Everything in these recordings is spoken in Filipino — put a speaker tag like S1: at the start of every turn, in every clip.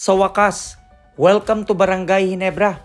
S1: Sa wakas, welcome to Barangay Ginebra.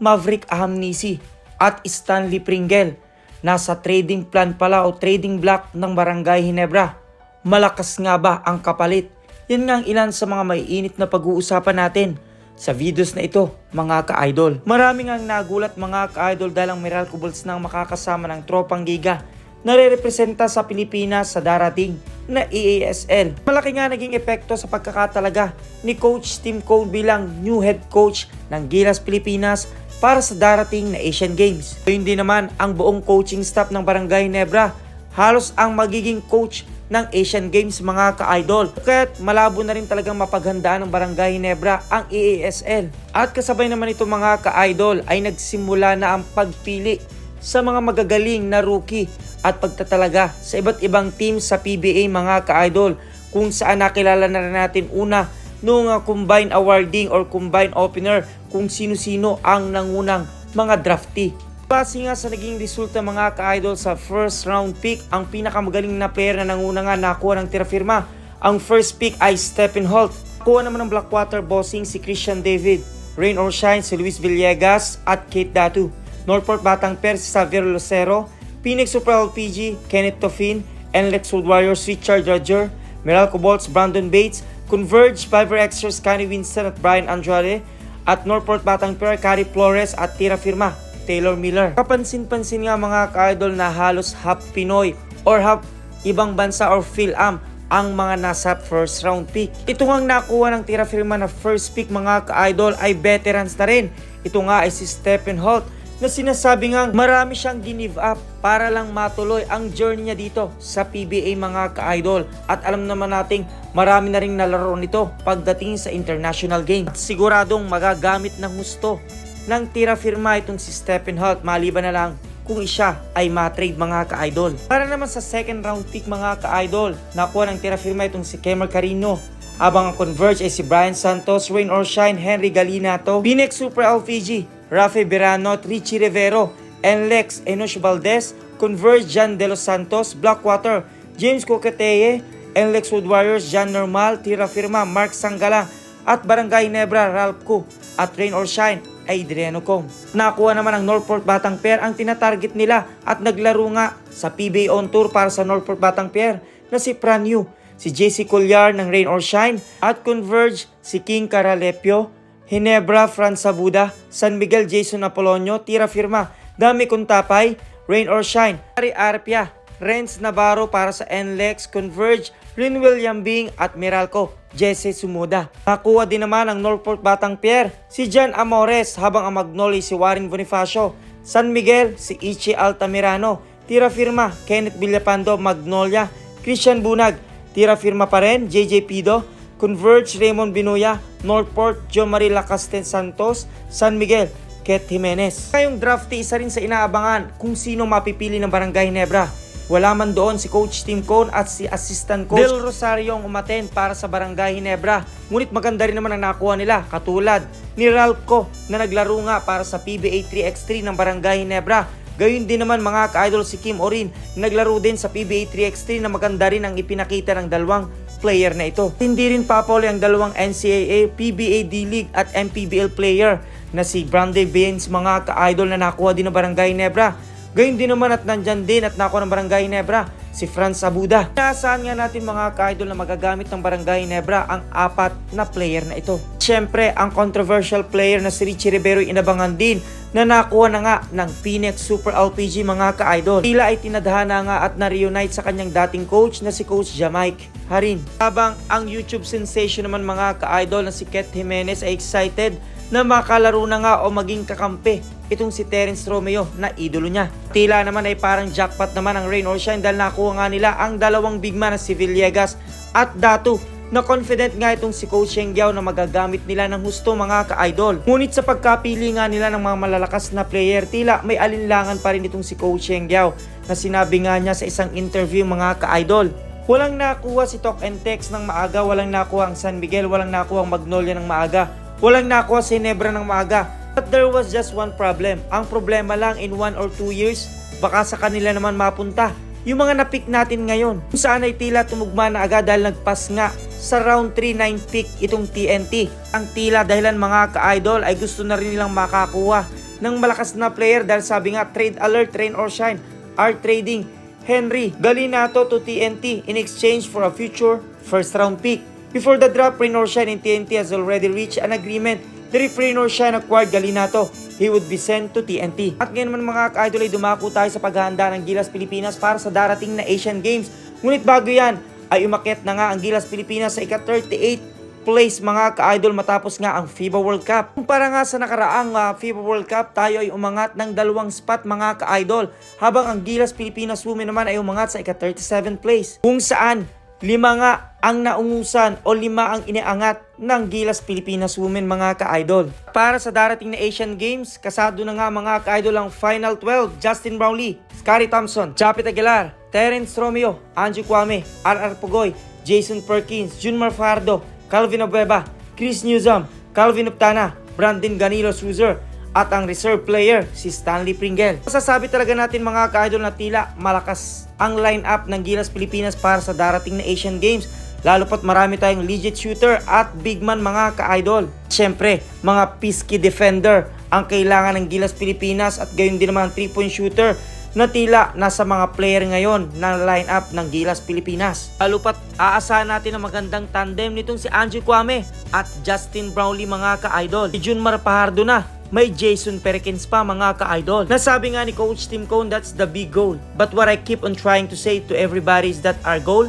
S1: Maverick Ahamnisi at Stanley Pringle nasa trading plan pala o trading block ng Barangay Ginebra. Malakas nga ba ang kapalit? Yan nga ang ilan sa mga maiinit na pag-uusapan natin sa videos na ito, mga ka-idol. Marami nga nagulat mga ka-idol dahil ang Meralco Bulls nang makakasama ng tropang giga na re-representa sa Pilipinas sa darating na EASL. Malaki nga naging epekto sa pagkakatalaga ni Coach Tim Cone bilang new head coach ng Gilas Pilipinas para sa darating na Asian Games. Gayun din naman ang buong coaching staff ng Barangay Ginebra, halos ang magiging coach ng Asian Games mga ka-idol. Kaya't malabo na rin talagang mapaghandaan ng Barangay Ginebra ang EASL. At kasabay naman ito mga ka-idol ay nagsimula na ang pagpili sa mga magagaling na rookie at pagtatalaga sa iba't ibang team sa PBA mga ka-idol, kung saan nakilala na rin natin una noong combine awarding or combine opener kung sino-sino ang nangunang mga draftee. Base nga sa naging resulta mga ka-idol sa first round pick, ang pinakamagaling na player na nanguna nga nakuha ng tira firma. Ang first pick ay Stephen Holt. Nakuha naman ng Blackwater Bossing si Christian David, Rain or Shine si Luis Villegas at Kate Datu. Northport Batang Per si Xavier Lucero, Phoenix Super LPG, Kenneth Tofin, NLEX Wood Warriors, Richard Roger, Meralco Bolts, Brandon Bates, Converge, Fiver Extras, Connie Winston at Brian Andrade, at Northport Batang Per, Cari Flores at tira firma, Taylor Miller. Kapansin-pansin nga mga ka-idol na halos half Pinoy or half ibang bansa or Phil-Am ang mga nasa first round pick. Ito nga nakuha ng tira firma na first pick mga ka-idol ay veterans na rin. Ito nga ay si Stephen Holt, na sinasabi nga marami siyang give up para lang matuloy ang journey niya dito sa PBA mga ka-idol. At alam naman nating marami na ring nalaro nito pagdating sa international game. At siguradong magagamit ng gusto ng tira firma itong si Stephen Holt, maliban na lang kung siya ay matrade mga ka-idol. Para naman sa second round pick mga ka-idol, nakuha ng tira firma itong si Kemer Carino. Habang ang Converge ay si Brian Santos, Rain or Shine, Henry Galinato, Phoenix Super LPG, Rafi Berano at Richie Rivero, NLEX Enosh Valdez, Converge Jan De Los Santos, Blackwater, James Coqueteye, NLEX Wood Warriors, Jan Normal, tira firma, Mark Sangala, at Barangay Ginebra, Ralph Cu, at Rain or Shine, Adriano Kong. Nakuha naman ang Northport Batang Per ang tinatarget nila at naglaro nga sa PBA On Tour para sa Northport Batang Per na si Pranyu, si JC Colliar ng Rain or Shine, at Converge si King Caralepio, Ginebra Franz Sabuda, San Miguel Jason Apolonio, tira firma, Dami Kuntapay, Rain or Shine, Ari Arpia, Renz Navarro para sa NLEX, Converge, Rin William Bing at Meralco, Jesse Sumuda. Nakuha din naman ang Northport Batang Pier, si Jan Amores, habang ang Magnolia si Warren Bonifacio, San Miguel si Ichi Altamirano, tira firma, Kenneth Villapando, Magnolia, Christian Bunag, tira firma pa rin, JJ Pido, Converge Raymond Binuya, Northport John Marie Lacaste Santos, San Miguel Ket Jimenez. Ngayong draftee, isa rin sa inaabangan kung sino mapipili ng Barangay Ginebra. Wala man doon si Coach Tim Cone at si Assistant Coach Del Rosario ang umaten para sa Barangay Ginebra. Ngunit maganda rin naman ang nakuha nila, katulad ni Ralph Cu na naglaro nga para sa PBA 3x3 ng Barangay Ginebra. Gayun din naman mga ka-idol si Kim Orin, naglaro din sa PBA 3x3 na maganda rin ang ipinakita ng dalawang player na ito. Hindi rin papuli ang dalawang NCAA, PBA D-League at MPBL player na si Brandy Baines mga ka-idol na nakuha din ng Barangay Ginebra. Gayun din naman at nandyan din at nakuha ng Barangay Ginebra si Franz Sabuda. Inaasahan nga natin mga ka-idol na magagamit ng Barangay Ginebra ang apat na player na ito. Siyempre, ang controversial player na si Richie Rivero inabangan din na nakuha na nga ng Phoenix Super LPG mga ka-idol. Tila ay tinadhana nga at na-reunite sa kanyang dating coach na si Coach Jamaic Harin. Habang ang YouTube sensation naman mga ka-idol na si Ket Jimenez ay excited na makalaro na nga o maging kakampi itong si Terence Romeo na idolo niya. Tila naman ay parang jackpot naman ang Rain or Shine dahil nakuha nga nila ang dalawang big man na si Villegas at Datu, na confident nga itong si Coach Yengyao na magagamit nila ng husto mga ka-idol. Ngunit sa pagkapili nga nila ng mga malalakas na player, tila may alinlangan pa rin itong si Coach Yengyao na sinabi nga niya sa isang interview mga ka-idol. Walang nakuha si Talk and Text ng maaga, walang nakuha ang San Miguel, walang nakuha ang Magnolia ng maaga, walang nakuha si Ginebra ng maaga. But there was just one problem. Ang problema lang in 1 or 2 years, baka sa kanila naman mapunta yung mga napick natin ngayon. Kung saan ay tila tumugma na agad dahil nagpas nga sa round 3 9 pick itong TNT. Ang tila dahilan mga ka-idol ay gusto na rin nilang makakuha ng malakas na player dahil sabi nga trade alert, rain or shine are trading Henry Galinato to TNT in exchange for a future first round pick. Before the draft, Rain or Shine in TNT has already reached an agreement that if Rain or Shine acquired Galinato, he would be sent to TNT. At ngayon naman mga ka-idol ay dumako tayo sa paghahanda ng Gilas Pilipinas para sa darating na Asian Games. Ngunit bago yan ay umakyat na nga ang Gilas Pilipinas sa ika-38 place mga ka-idol matapos nga ang FIBA World Cup. Kumpara nga sa nakaraang FIBA World Cup, tayo ay umangat ng 2 spot mga ka-idol, habang ang Gilas Pilipinas Women naman ay umangat sa ika-37 place, kung saan 5 nga ang naungusan o 5 ang iniangat ng Gilas Pilipinas Women mga ka-idol. Para sa darating na Asian Games, kasado na nga mga ka-idol ang Final 12, Justin Brownlee, Scottie Thompson, Japet Aguilar, Terence Romeo, Angie Kwame, R.R. Pugoy, Jason Perkins, Junmar Fajardo, Calvin Abueva, Chris Newsom, Calvin Optana, Brandon Ganilo Suzer, at ang reserve player si Stanley Pringle. Masasabi talaga natin mga ka-idol na tila malakas ang line-up ng Gilas Pilipinas para sa darating na Asian Games, lalo pat marami tayong legit shooter at big man mga ka-idol. Siyempre, mga pisky defender ang kailangan ng Gilas Pilipinas at gayon din naman ang 3-point shooter na tila nasa mga player ngayon na line-up ng Gilas Pilipinas. Lalo pat aasahan natin ang magandang tandem nitong si Angie Kwame at Justin Brownlee mga ka-idol. Si Junmar Fajardo na, may Jason Perkins pa mga ka-idol. Nasabi nga ni Coach Tim Cone, that's the big goal. But what I keep on trying to say to everybody is that our goal,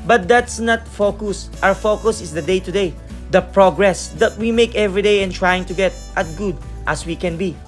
S1: but that's not focus. Our focus is the day-to-day, the progress that we make every day and trying to get as good as we can be.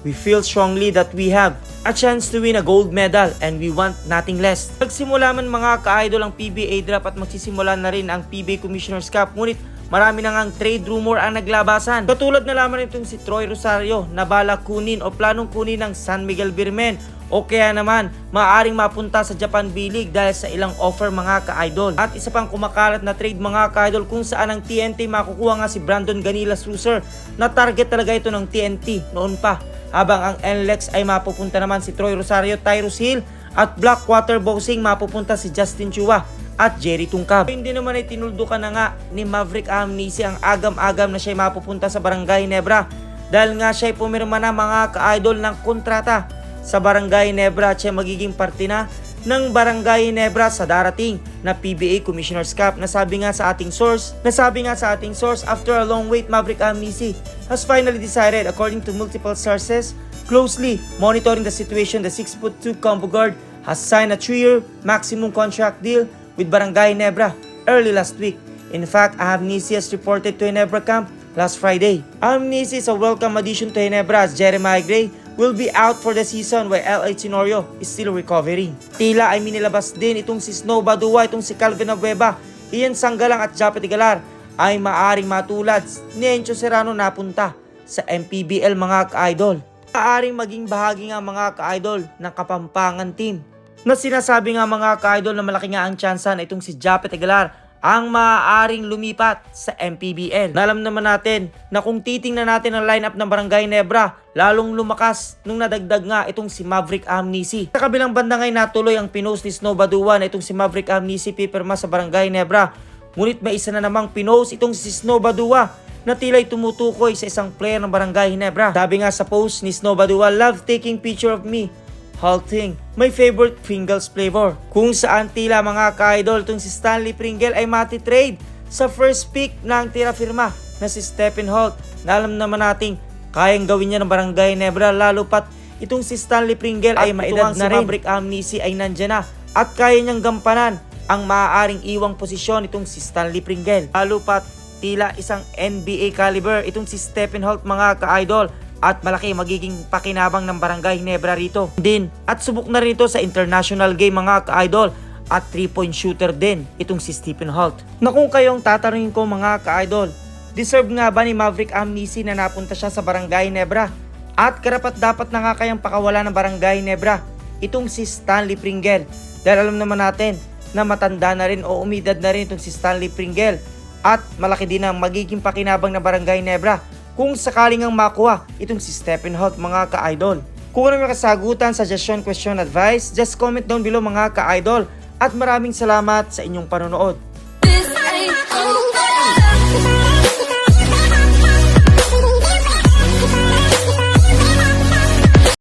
S1: We feel strongly that we have a chance to win a gold medal and we want nothing less. Nagsimula man mga ka-idol ang PBA draft at magsisimula na rin ang PBA Commissioner's Cup, ngunit marami na ngang trade rumor ang naglabasan. Katulad na lamang itong si Troy Rosario na balak kunin o planong kunin ng San Miguel Birmen, o kaya naman maaaring mapunta sa Japan B-League dahil sa ilang offer mga ka-idol. At isa pang kumakalat na trade mga ka-idol kung saan ang TNT makukuha nga si Brandon Ganila Suzer, na target talaga ito ng TNT noon pa. Habang ang NLEX ay mapupunta naman si Troy Rosario, Tyrus Hill at Blackwater Boxing mapupunta si Justin Chua at Jerry Tungkab. Hindi naman ay tinuldukan na nga ni Maverick Amnisi ang agam-agam na siya ay mapupunta sa Barangay Ginebra dahil nga siya ay pumirma na mga ka-idol ng kontrata sa Barangay Ginebra at siya magiging parte na ng Barangay Ginebra sa darating na PBA Commissioner's Cup. Nasabi nga sa ating source, after a long wait, Maverick Amnisi has finally decided, according to multiple sources closely monitoring the situation, the 6'2" combo guard has signed a 3-year maximum contract deal with Barangay Ginebra early last week. In fact, Amnisi has reported to Ginebra camp last Friday. Amnisi is a welcome addition to Ginebra as Jeremiah Gray will be out for the season while L.A. Tenorio is still recovering. Tila ay minilabas din itong si Snow Badua, itong si Calvin Abueva, Ian Sanggalang at Japet Aguilar ay maaring matulad ni Encho Serrano napunta sa MPBL mga ka-idol. Maaring maging bahagi nga mga ka-idol ng Kapampangan team, na sinasabi nga mga ka-idol na malaki nga ang tsansa na itong si Japet Aguilar ang maaaring lumipat sa MPBL. Alam naman natin na kung titingnan natin ang lineup ng Barangay Ginebra, lalong lumakas nung nadagdag nga itong si Maverick Amnisi. Sa kabilang banda ngay natuloy ang pinost ni Snow Badua na itong si Maverick Amnisi pipirma sa Barangay Ginebra. Ngunit may isa na namang pinost itong si Snow Badua na tila'y tumutukoy sa isang player ng Barangay Ginebra. Sabi nga sa post ni Snow Badua, "Love taking picture of me halting my favorite Pringles flavor." Kung saan tila mga ka-idol itong si Stanley Pringle ay matitrade sa first pick ng tira-firma na si Stephen Holt, na alam naman nating kayang gawin niya ng Barangay Ginebra, lalo pat itong si Stanley Pringle ay maedad na rin. Si Maverick Amnisi ay nandyan na at kaya niyang gampanan ang maaaring iwang posisyon itong si Stanley Pringle, lalo pat tila isang NBA caliber itong si Stephen Holt mga ka-idol. At malaki magiging pakinabang ng Barangay Ginebra rito din. At subok na rin ito sa international game mga ka-idol. At 3-point shooter din itong si Stephen Holt. Na kung kayong tatanungin ko mga ka-idol, deserve nga ba ni Maverick Amnisi na napunta siya sa Barangay Ginebra? At karapat dapat na nga kayang pakawala ng Barangay Ginebra itong si Stanley Pringle? Dahil alam naman natin na matanda na rin o umidad na rin itong si Stanley Pringle. At malaki din ang magiging pakinabang ng Barangay Ginebra kung sakaling ang makuha itong si Stephen Holt mga ka-idol. Kung ano may kasagutan, suggestion, question, advice, just comment down below mga ka-idol. At maraming salamat sa inyong panonood.